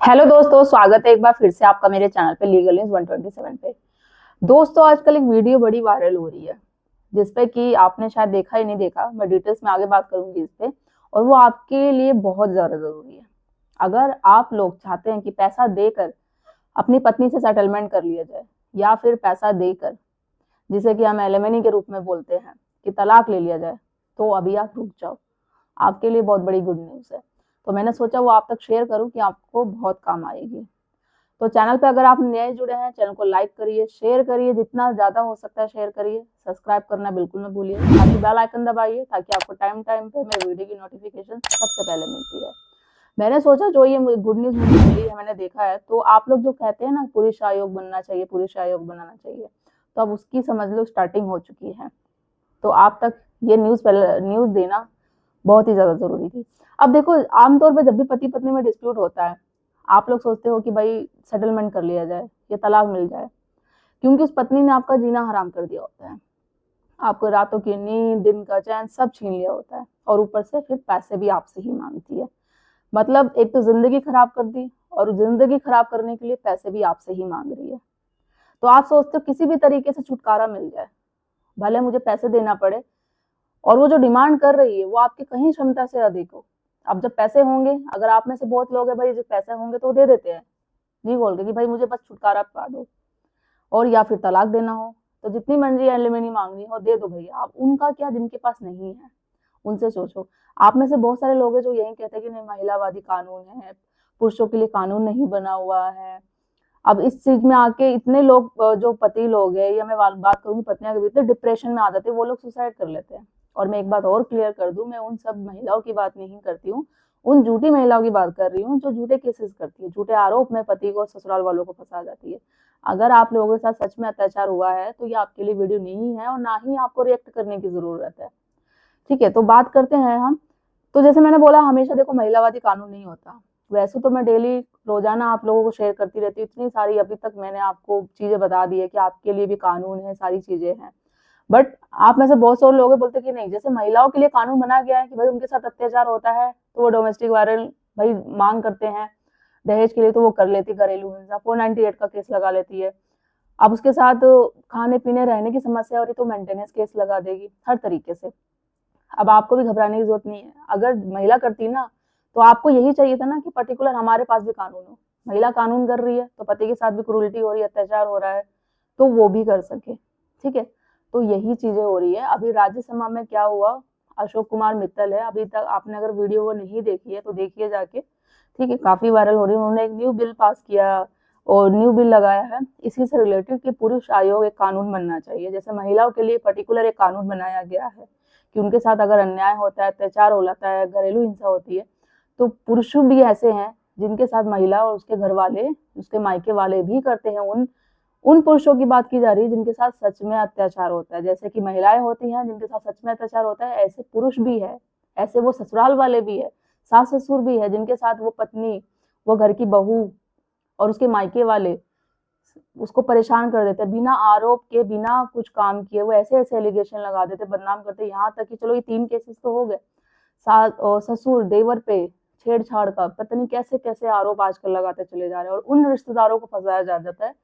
Hello दोस्तों, स्वागत है एक बार फिर से आपका मेरे चैनल पे लीगल न्यूज 127 पे। दोस्तों, आजकल एक वीडियो बड़ी वायरल हो रही है जिसपे कि आपने शायद देखा ही नहीं देखा। मैं डिटेल्स में आगे बात करूंगी इस पे, और वो आपके लिए बहुत ज्यादा जरूरी है। अगर आप लोग चाहते हैं कि पैसा देकर अपनी पत्नी से सेटलमेंट कर लिया जाए, या फिर पैसा देकर, जिसे कि हम एलिमनी के रूप में बोलते हैं, कि तलाक ले लिया जाए, तो अभी आप रुक जाओ। आपके लिए बहुत बड़ी गुड न्यूज है। तो मैंने सोचा वो आप तक शेयर करूं कि आपको बहुत काम आएगी। तो चैनल पे अगर आप नए जुड़े हैं, चैनल को लाइक करिए, शेयर करिए, जितना ज्यादा हो सकता है शेयर करिए। सब्सक्राइब करना बिल्कुल ना भूलिए, साथ ही बेल आइकन दबाइए ताकि आपको टाइम टाइम पे मेरे वीडियो की नोटिफिकेशन सबसे पहले मिलती रहे। मैंने सोचा जो ये गुड न्यूज मुझे मिली है, मैंने देखा है, तो आप लोग जो कहते हैं ना पुरुष आयोग बनना चाहिए, पुरुष आयोग बनाना चाहिए, तो अब उसकी समझ लो स्टार्टिंग हो चुकी है। तो आप तक ये न्यूज देना बहुत ही ज्यादा जरूरी थी। अब देखो, आमतौर पर जब भी पति पत्नी में डिस्प्यूट होता है, आप लोग सोचते हो कि भाई सेटलमेंट कर लिया जाए या तलाक मिल जाए, क्योंकि उस पत्नी ने आपका जीना हराम कर दिया होता है। आपको रातों की नींद, दिन का चैन सब छीन लिया होता है, और ऊपर से फिर पैसे भी आपसे ही मांगती है। मतलब एक तो जिंदगी खराब कर दी, और जिंदगी खराब करने के लिए पैसे भी आपसे ही मांग रही है। तो आप सोचते हो किसी भी तरीके से छुटकारा मिल जाए, भले मुझे पैसे देना पड़े, और वो जो डिमांड कर रही है वो आपकी कहीं क्षमता से अधिक हो। अब जब पैसे होंगे, अगर आप में से बहुत लोग हैं भाई जो पैसे होंगे तो वो दे देते हैं जी बोल के कि भाई मुझे बस छुटकारा पा दो, और या फिर तलाक देना हो तो जितनी मर्जी एलिमनी मांगनी हो दे दो भैया। आप उनका क्या जिनके पास नहीं है, उनसे सोचो। आप में से बहुत सारे लोग हैं जो यही कहते हैं कि नहीं, महिलावादी कानून है, पुरुषों के लिए कानून नहीं बना हुआ है। अब इस चीज में आके इतने लोग जो पति लोग हैं, या मैं बात करूंगी पत्नियां के भी, इतने डिप्रेशन में आ जाते हैं, वो लोग सुसाइड कर लेते हैं। और मैं एक बात और क्लियर कर दूं, मैं उन सब महिलाओं की बात नहीं करती हूँ, उन झूठी महिलाओं की बात कर रही हूँ जो झूठे केसेस करती है, झूठे आरोप में पति को ससुराल वालों को फंसा जाती है। अगर आप लोगों के साथ सच में अत्याचार हुआ है तो ये आपके लिए वीडियो नहीं है, और ना ही आपको रिएक्ट करने की जरूरत है। ठीक है, तो बात करते हैं हम। तो जैसे मैंने बोला, हमेशा देखो महिलावादी कानून नहीं होता। वैसे तो मैं डेली रोजाना आप लोगों को शेयर करती रहती हूँ, इतनी सारी अभी तक मैंने आपको चीजें बता दी है कि आपके लिए भी कानून है, सारी चीजें हैं। बट आप में से बहुत सारे लोग बोलते कि नहीं, जैसे महिलाओं के लिए कानून बना गया है कि भाई उनके साथ अत्याचार होता है तो वो डोमेस्टिक वायलेंस भाई मांग करते हैं, दहेज के लिए तो वो कर लेती, घरेलू हिंसा 498 का केस लगा लेती है। अब उसके साथ खाने पीने रहने की समस्या हो रही तो मेंटेनेंस केस लगा देगी, हर तरीके से। अब आपको भी घबराने की जरूरत नहीं है। अगर महिला करती ना, तो आपको यही चाहिए था ना कि पर्टिकुलर हमारे पास भी कानून हो। महिला कानून कर रही है तो पति के साथ भी क्रूरल्टी हो रही है, अत्याचार हो रहा है, तो वो भी कर सके। ठीक है, तो यही चीजें हो रही है। अभी राज्यसभा में क्या हुआ, अशोक कुमार मित्तल है, अभी तक आपने अगर वीडियो वो नहीं देखी है तो देखिए जाके। ठीक है, काफी वायरल हो रही है। उन्होंने एक न्यू बिल पास किया, और न्यू बिल लगाया है इसी से रिलेटेड कि पुरुष आयोग एक कानून बनना चाहिए। जैसे महिलाओं के लिए पर्टिकुलर एक कानून बनाया गया है कि उनके साथ अगर अन्याय होता है, अत्याचार हो जाता है, घरेलू हिंसा होती है, तो पुरुष भी ऐसे हैं जिनके साथ महिला और उसके घर वाले, उसके मायके वाले भी करते हैं। उन उन पुरुषों की बात की जा रही है जिनके साथ सच में अत्याचार होता है। जैसे कि महिलाएं होती हैं जिनके साथ सच में अत्याचार होता है, ऐसे पुरुष भी है, ऐसे वो ससुराल वाले भी है, सास ससुर भी है जिनके साथ वो पत्नी, वो घर की बहू और उसके मायके वाले उसको परेशान कर देते, बिना आरोप के, बिना कुछ काम किए वो ऐसे ऐसे एलिगेशन लगा देते, बदनाम करते। यहाँ तक कि चलो ये 3 केसेस तो हो गए, सास और ससुर देवर पे छेड़छाड़ का पता नहीं कैसे कैसे आरोप आजकल लगाते चले जा रहे हैं, और उन रिश्तेदारों को फंसाया जा जाता है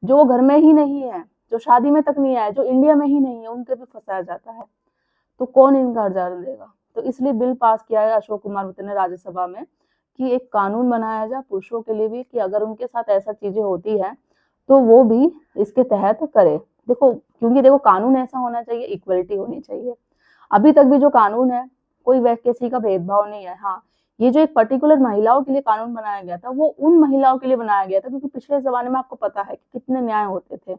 जो वो घर में ही नहीं है, जो शादी में तक नहीं आए, जो इंडिया में ही नहीं है, उनके भी फंसाया जाता है। तो कौन इनका हर्जाना देगा। तो इसलिए बिल पास किया है अशोक कुमार मित्तल ने राज्यसभा में कि एक कानून बनाया जाए पुरुषों के लिए भी, कि अगर उनके साथ ऐसा चीजें होती है तो वो भी इसके तहत करे। देखो, क्योंकि देखो कानून ऐसा होना चाहिए, इक्वलिटी होनी चाहिए। अभी तक भी जो कानून है, कोई किसी का भेदभाव नहीं है। हाँ, ये जो एक पर्टिकुलर महिलाओं के लिए कानून बनाया गया था, वो उन महिलाओं के लिए बनाया गया था क्योंकि पिछले जमाने में आपको पता है कि कितने न्याय होते थे।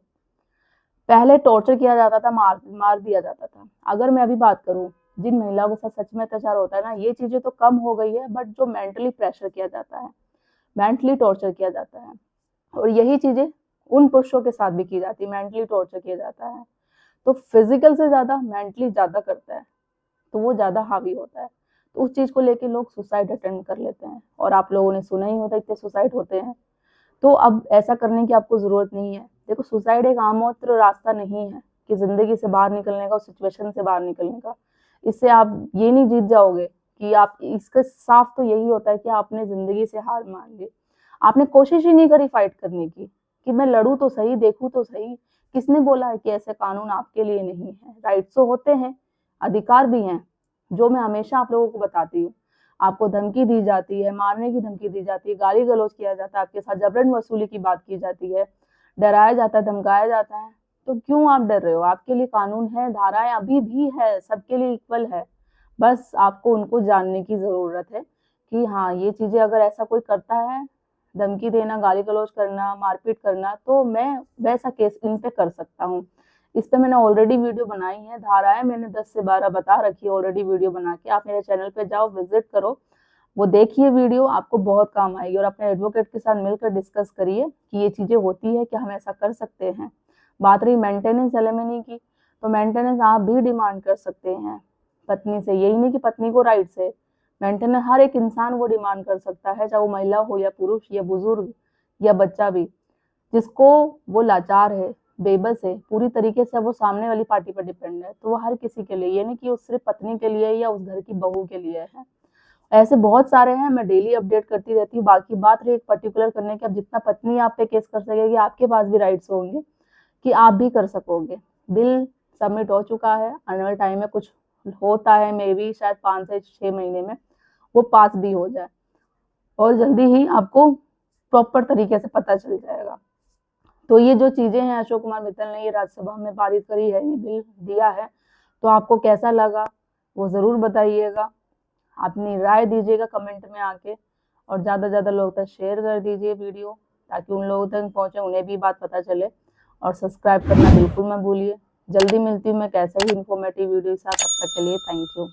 पहले टॉर्चर किया जाता था, मार मार दिया जाता था। अगर मैं अभी बात करूं, जिन महिलाओं के साथ सच में अत्याचार होता है ना, ये चीजें तो कम हो गई है, बट जो मेंटली प्रेशर किया जाता है, मेंटली टॉर्चर किया जाता है, और यही चीजें उन पुरुषों के साथ भी की जाती है, मेंटली टॉर्चर किया जाता है। तो फिजिकल से ज्यादा मेंटली ज्यादा करता है, तो वो ज्यादा हावी होता है। तो उस चीज को लेके लोग सुसाइड अटेम्प्ट कर लेते हैं, और आप लोगों ने सुना ही होता है इतने सुसाइड होते हैं। तो अब ऐसा करने की आपको जरूरत नहीं है। देखो, सुसाइड एक आमोत्र रास्ता नहीं है कि जिंदगी से बाहर निकलने का, उस सिचुएशन से बाहर निकलने का। इससे आप ये नहीं जीत जाओगे कि आप, इसका साफ तो यही होता है कि आपने जिंदगी से हार मान ली। आपने कोशिश ही नहीं करी फाइट करने की कि मैं लड़ूं तो सही, देखूं तो सही। किसने बोला है कि ऐसे कानून आपके लिए नहीं है? राइट्स तो होते हैं, अधिकार भी हैं, जो मैं हमेशा आप लोगों को बताती हूँ। आपको धमकी दी जाती है, मारने की धमकी दी जाती है, गाली गलौज किया जाता है, आपके साथ जबरन वसूली की बात की जाती है, डराया जाता है, धमकाया जाता है, तो क्यों आप डर रहे हो? आपके लिए कानून है, धाराएं अभी भी है, सबके लिए इक्वल है। बस आपको उनको जानने की जरूरत है कि हाँ, ये चीजें अगर ऐसा कोई करता है, धमकी देना, गाली गलौज करना, मारपीट करना, तो मैं वैसा केस इन पे कर सकता हूँ। इस पे मैंने ऑलरेडी वीडियो बनाई है, धाराएं मैंने 10 से 12 बता रखी है ऑलरेडी वीडियो बना के। आप मेरे चैनल पे जाओ, विजिट करो, वो देखिए वीडियो, आपको बहुत काम आएगी। और अपने एडवोकेट के साथ मिलकर डिस्कस करिए कि ये चीजें होती है कि हम ऐसा कर सकते हैं। बात रही मेंटेनेंस एलिमनी की, तो मेंटेनेंस आप भी डिमांड कर सकते हैं पत्नी से। यही नहीं कि पत्नी को राइट्स है, मेंटेनेंस हर एक इंसान वो डिमांड कर सकता है, चाहे वो महिला हो या पुरुष या बुजुर्ग या बच्चा भी, जिसको वो लाचार है, बेबस है, पूरी तरीके से वो सामने वाली पार्टी पर डिपेंड है। तो वो हर किसी के लिए, ये नहीं कि उस सिर्फ पत्नी के लिए या उस घर की बहू के लिए है। ऐसे बहुत सारे हैं, मैं डेली अपडेट करती रहती हूँ। बाकी बात रही एक पर्टिकुलर करने की, अब जितना पत्नी आप पे केस कर सकेगी, आपके पास भी राइट्स होंगे कि आप भी कर सकोगे। बिल सबमिट हो चुका है, आने वाले टाइम में कुछ होता है, मे बी शायद 5 से 6 महीने में वो पास भी हो जाए, और जल्दी ही आपको प्रॉपर तरीके से पता चल जाएगा। तो ये जो चीजें हैं, अशोक कुमार मित्तल ने ये राज्यसभा में पारित करी है, ये बिल दिया है, तो आपको कैसा लगा वो जरूर बताइएगा। अपनी राय दीजिएगा कमेंट में आके, और ज्यादा से ज्यादा लोग तक शेयर कर दीजिए वीडियो, ताकि उन लोगों तक पहुंचे, उन्हें भी बात पता चले। और सब्सक्राइब करना बिल्कुल मत भूलिए। जल्दी मिलती हूँ मैं कैसे ही इन्फॉर्मेटिव वीडियो के साथ, तब तक के लिए थैंक यू।